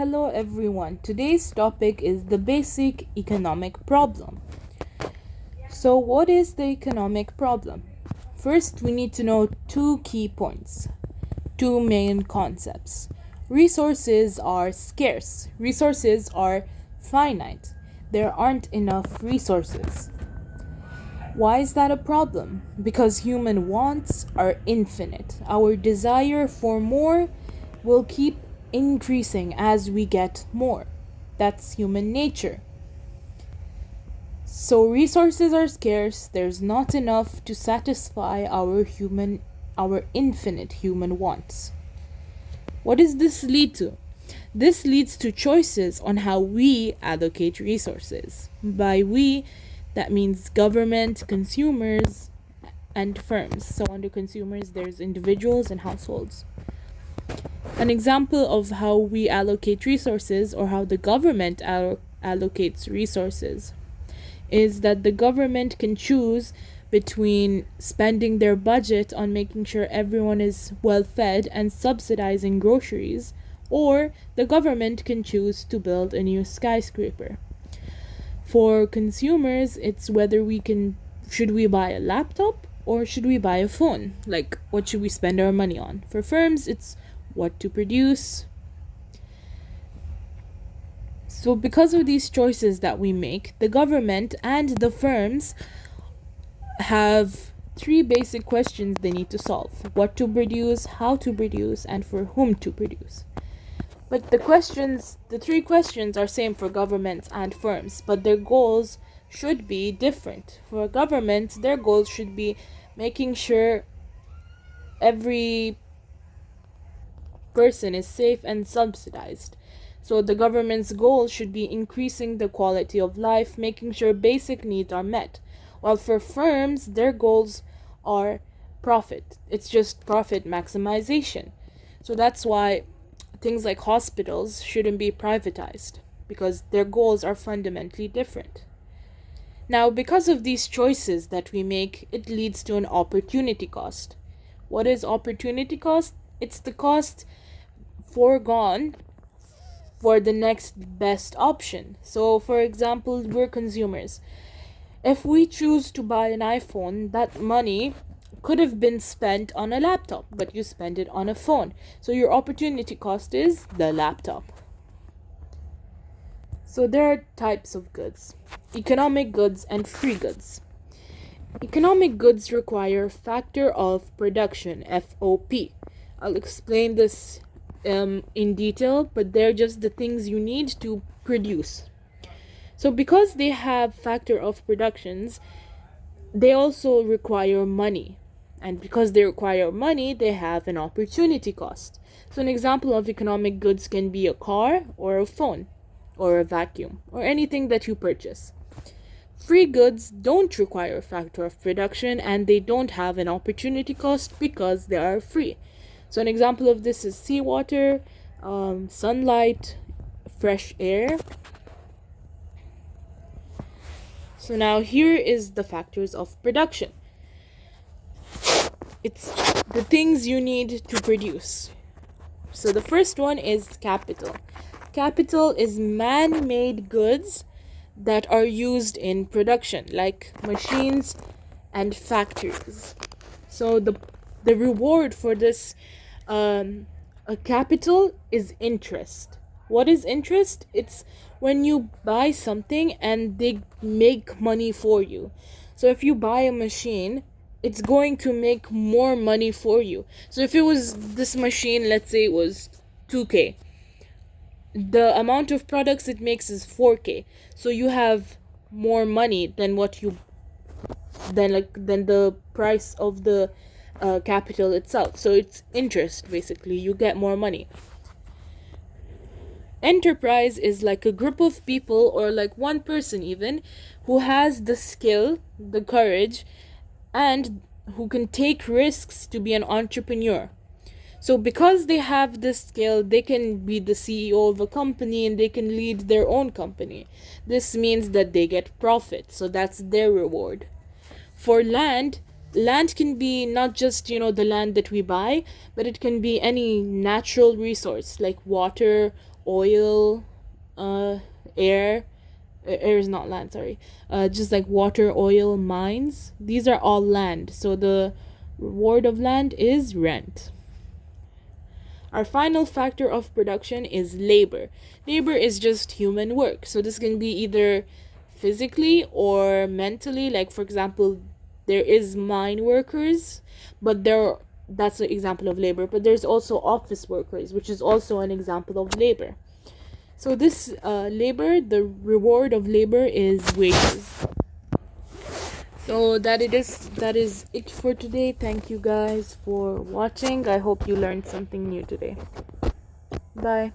Hello everyone. Today's topic is the basic economic problem. So, what is the economic problem? First, we need to know two key points, two main concepts. Resources are scarce, resources are finite. There aren't enough resources. Why is that a problem? Because human wants are infinite. Our desire for more will keep increasing as we get more. That's human nature. So resources are scarce, there's not enough to satisfy our infinite human wants. What does this lead to? This leads to choices on how we allocate resources. By we, that means government, consumers, and firms. So under consumers, there's individuals and households. An example of how we allocate resources or how the government allocates resources is that the government can choose between spending their budget on making sure everyone is well fed and subsidizing groceries, or the government can choose to build a new skyscraper. For consumers, it's whether should we buy a laptop or should we buy a phone? Like, what should we spend our money on? For firms, it's what to produce. So because of these choices that we make, the government and the firms have three basic questions they need to solve: what to produce, how to produce, and for whom to produce. But the three questions are same for governments and firms, but their goals should be different. For government, their goals should be making sure every person is safe and subsidized. So the government's goal should be increasing the quality of life, making sure basic needs are met. While for firms, their goals are profit. It's just profit maximization. So that's why things like hospitals shouldn't be privatized, because their goals are fundamentally different. Now, because of these choices that we make, it leads to an opportunity cost. What is opportunity cost? It's the cost foregone for the next best option. So, for example, we're consumers. If we choose to buy an iPhone, that money could have been spent on a laptop, but you spend it on a phone. So your opportunity cost is the laptop. So there are types of goods: economic goods and free goods. Economic goods require factor of production, FOP. I'll explain this in detail, but they're just the things you need to produce. So because they have factor of productions, they also require money. And because they require money, they have an opportunity cost. So an example of economic goods can be a car or a phone or a vacuum or anything that you purchase. Free goods don't require a factor of production and they don't have an opportunity cost because they are free. So an example of this is seawater, sunlight, fresh air. So now here is the factors of production. It's the things you need to produce. So the first one is capital. Capital is man-made goods that are used in production, like machines and factories. So the reward for this a capital is interest. What is interest? It's when you buy something and they make money for you. So if you buy a machine, it's going to make more money for you. So if it was this machine, let's say it was 2K, the amount of products it makes is 4K. So you have more money than than the price of the capital itself. So it's interest, basically. You get more money. Enterprise is like a group of people, or like one person even, who has the skill, the courage, and who can take risks to be an entrepreneur. So because they have this skill, they can be the CEO of a company and they can lead their own company. This means that they get profit, so that's their reward. For land can be not just, the land that we buy, but it can be any natural resource like water oil, air. Air is not land, sorry. Just like water, oil, mines. These are all land. So the reward of land is rent. Our final factor of production is labor. Labor is just human work. So this can be either physically or mentally. Like, for example, there is mine workers, but that's an example of labor. But there's also office workers, which is also an example of labor. So this labor, the reward of labor is wages. So that is it for today. Thank you guys for watching. I hope you learned something new today. Bye.